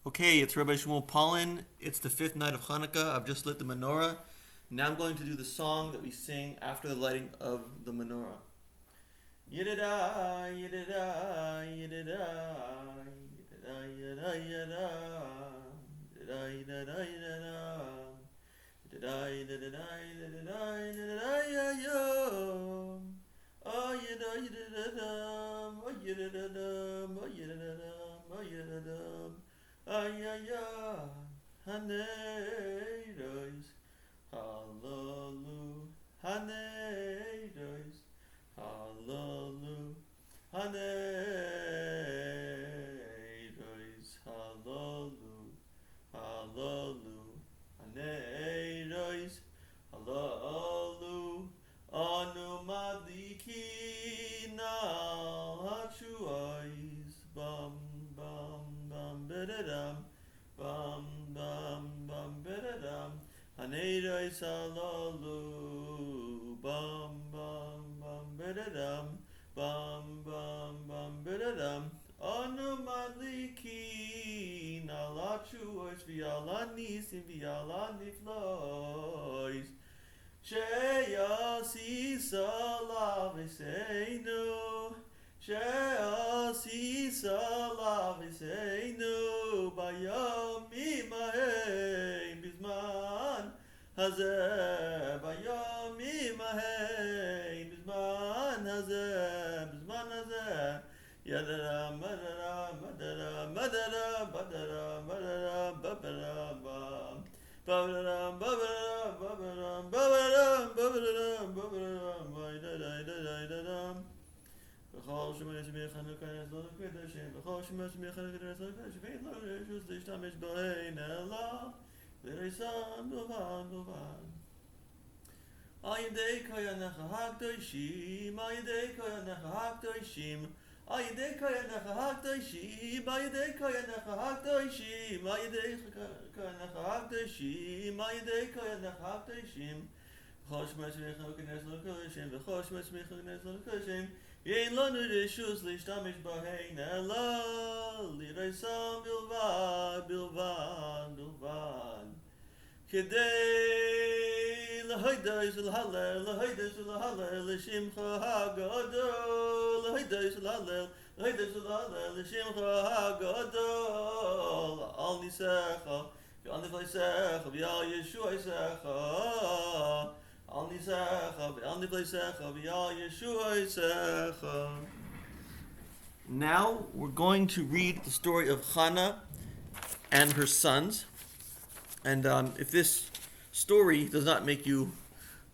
Okay, it's Rabbi Shmuel Pollen. It's the fifth night of Chanuka. I've just lit the menorah. Now I'm going to do the song that we sing after the lighting of the menorah. Yidda, yidda, yidda, yidda, yidda, yidda, yidda, yidda, yidda, yidda, yidda, yidda, oh yidda, yidda, oh yidda, oh yidda, oh yidda. Ay ay ay, haneros, hallelu, haneros, hallelu, haneros, hallelu, hallelu, haneros, hallelu, anu madlikina hachuais, bam bam bam bedadam, bam bam bam bedadam, hanerai salalu, bam bam bam bedadam, bam bam bam bedadam, anu madlikin alachuos vialanis in vialaniflois. Sheyasi salaviseinu, Sheyasi salaviseinu, Bayamim ahem bizman hazeh, Bayamim ahem bizman hazeh, bizman hazeh. Yadara madara madara madara madara madara babara bam. Ba-ba-dum, ba-ba-dum, ba-ba-dum, ba-ba-dum, ba-ba-dum, ba-ba-dum, ba-da-da-da-da-da-dum. V'chol shemay shemay Chanuka nesol kedashim, v'chol shemay shemay Chanuka nesol kedashim, ve'in lo reshus l'ishtamesh b'hein ela, l'reisam b'lvan b'lvan. Al yedei koyanecha hakdoshim, al yedei koyanecha hakdoshim, al yedei koyanecha hakdoshim, al yedei koyanecha hakdoshim, al yedei koyanecha hakdoshim, al yedei koyanecha hakdoshim. V'chol shemay shemay Chanuka nesol kedashim, v'chol shemay shemay Chanuka nesol kedashim, yein lanu reshus l'ishtamesh b'hein ela, l'reisam b'lvan b'lvan b'lvan. Kedei l'hoidos l'halel, l'hoidos l'halel, l'shimcha hagadol, l'hoidos l'halel, l'hoidos l'halel, l'shimcha hagadol, al nisecha, v'al nifleisecha, v'al yeshuaisecha, al nisecha, v'al nifleisecha, v'al yeshuaisecha. Now we're going to read the story of Hannah and her sons. And if this story does not make you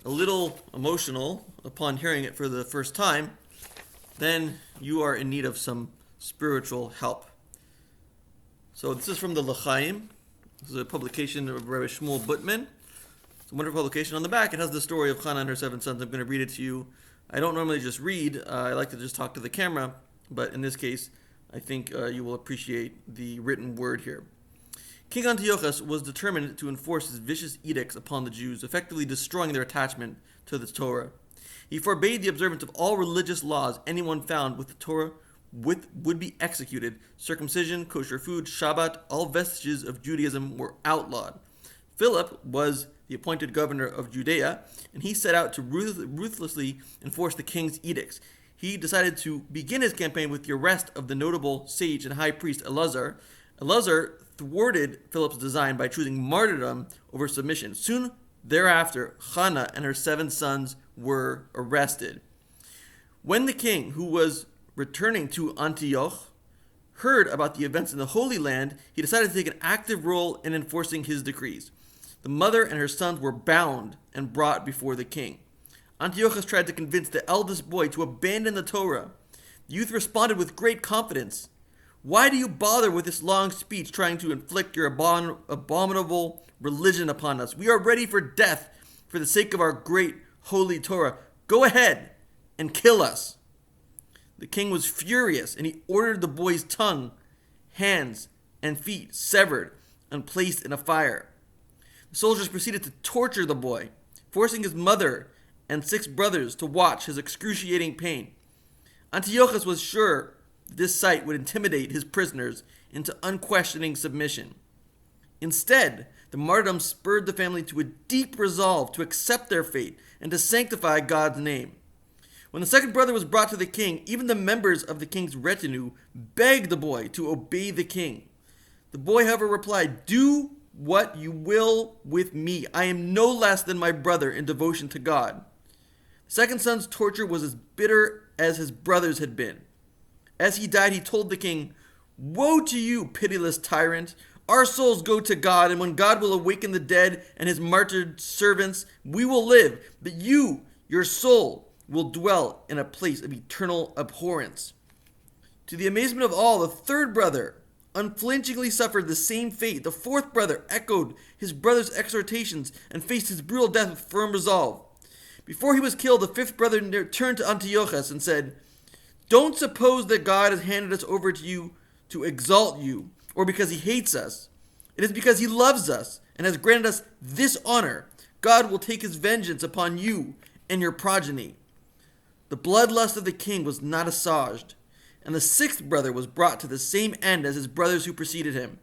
a little emotional upon hearing it for the first time, then you are in need of some spiritual help. So this is from the L'chaim. This is a publication of Rabbi Shmuel Butman. It's a wonderful publication. On the back, it has the story of Hannah and her 7 sons. I'm going to read it to you. I don't normally just read. I like to just talk to the camera. But in this case, I think you will appreciate the written word here. King Antiochus was determined to enforce his vicious edicts upon the Jews, effectively destroying their attachment to the Torah. He forbade the observance of all religious laws. Anyone found with the Torah would be executed. Circumcision, kosher food, Shabbat, all vestiges of Judaism were outlawed. Philip was the appointed governor of Judea, and he set out to ruthlessly enforce the king's edicts. He decided to begin his campaign with the arrest of the notable sage and high priest Eleazar. Eleazar thwarted Philip's design by choosing martyrdom over submission. Soon thereafter, Hannah and her 7 sons were arrested. When the king, who was returning to Antioch, heard about the events in the Holy Land, he decided to take an active role in enforcing his decrees. The mother and her sons were bound and brought before the king. Antiochus tried to convince the eldest boy to abandon the Torah. The youth responded with great confidence. Why do you bother with this long speech trying to inflict your abominable religion upon us? We are ready for death for the sake of our great holy Torah. Go ahead and kill us. The king was furious, and he ordered the boy's tongue, hands, and feet severed and placed in a fire. The soldiers proceeded to torture the boy, forcing his mother and 6 brothers to watch his excruciating pain. Antiochus was sure this sight would intimidate his prisoners, into unquestioning submission. Instead, the martyrdom spurred the family to a deep resolve to accept their fate and to sanctify God's name. When the second brother was brought to the king, even the members of the king's retinue begged the boy to obey the king. The boy, however, replied, "Do what you will with me. I am no less than my brother in devotion to God." The second son's torture was as bitter as his brother's had been. As he died, he told the king, "Woe to you, pitiless tyrant! Our souls go to God, and when God will awaken the dead and his martyred servants, we will live, but you, your soul, will dwell in a place of eternal abhorrence." To the amazement of all, the third brother unflinchingly suffered the same fate. The fourth brother echoed his brother's exhortations and faced his brutal death with firm resolve. Before he was killed, the fifth brother turned to Antiochus and said, "Don't suppose that God has handed us over to you to exalt you, or because he hates us. It is because he loves us and has granted us this honor. God will take his vengeance upon you and your progeny." The bloodlust of the king was not assuaged, and the sixth brother was brought to the same end as his brothers who preceded him.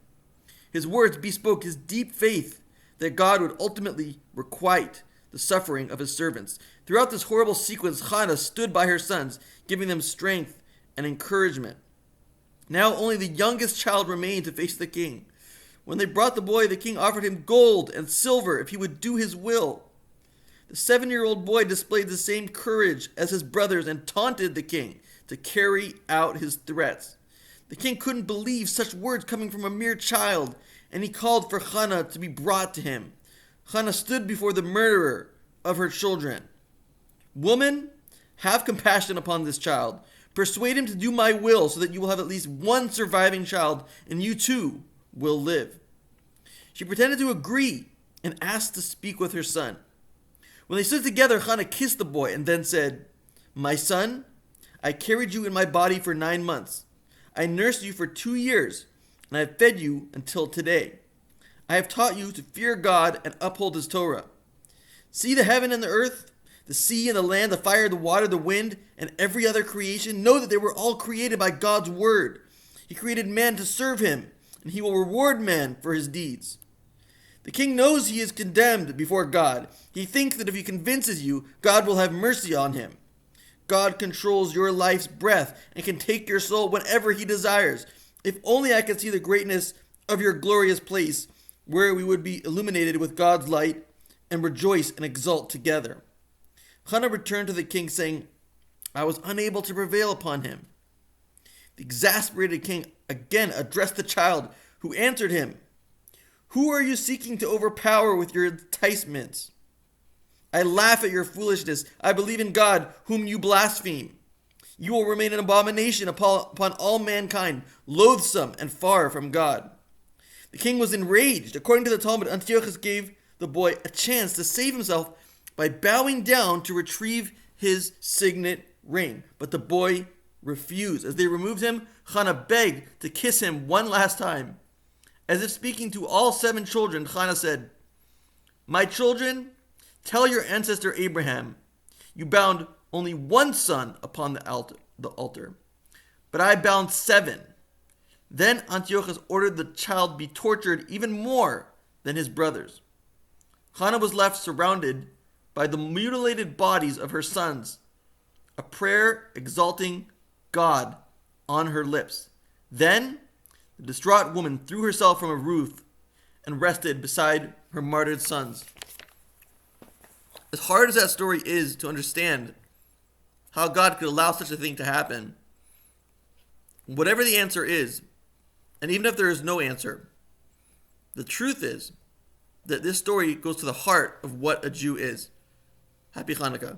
His words bespoke his deep faith that God would ultimately requite the suffering of his servants. Throughout this horrible sequence, Hannah stood by her sons, giving them strength and encouragement. Now only the youngest child remained to face the king. When they brought the boy, the king offered him gold and silver if he would do his will. The 7-year-old boy displayed the same courage as his brothers and taunted the king to carry out his threats. The king couldn't believe such words coming from a mere child, and he called for Hannah to be brought to him. Hannah stood before the murderer of her children. "Woman, have compassion upon this child. Persuade him to do my will so that you will have at least one surviving child, and you too will live." She pretended to agree and asked to speak with her son. When they stood together, Hannah kissed the boy and then said, "My son, I carried you in my body for 9 months. I nursed you for 2 years, and I have fed you until today. I have taught you to fear God and uphold his Torah. See the heaven and the earth, the sea and the land, the fire, the water, the wind, and every other creation. Know that they were all created by God's word. He created man to serve him, and he will reward man for his deeds. The king knows he is condemned before God. He thinks that if he convinces you, God will have mercy on him. God controls your life's breath and can take your soul whenever he desires. If only I could see the greatness of your glorious place, where we would be illuminated with God's light and rejoice and exult together." Hannah returned to the king, saying, "I was unable to prevail upon him." The exasperated king again addressed the child, who answered him, "Who are you seeking to overpower with your enticements? I laugh at your foolishness. I believe in God, whom you blaspheme. You will remain an abomination upon all mankind, loathsome and far from God." The king was enraged. According to the Talmud, Antiochus gave the boy a chance to save himself by bowing down to retrieve his signet ring. But the boy refused. As they removed him, Hannah begged to kiss him one last time. As if speaking to all 7 children, Hannah said, "My children, tell your ancestor Abraham, you bound only one son upon the altar, but I bound 7. Then Antiochus ordered the child be tortured even more than his brothers. Hannah was left surrounded by the mutilated bodies of her sons, a prayer exalting God on her lips. Then the distraught woman threw herself from a roof and rested beside her martyred sons. As hard as that story is to understand how God could allow such a thing to happen, whatever the answer is, and even if there is no answer, the truth is that this story goes to the heart of what a Jew is. Happy Chanuka.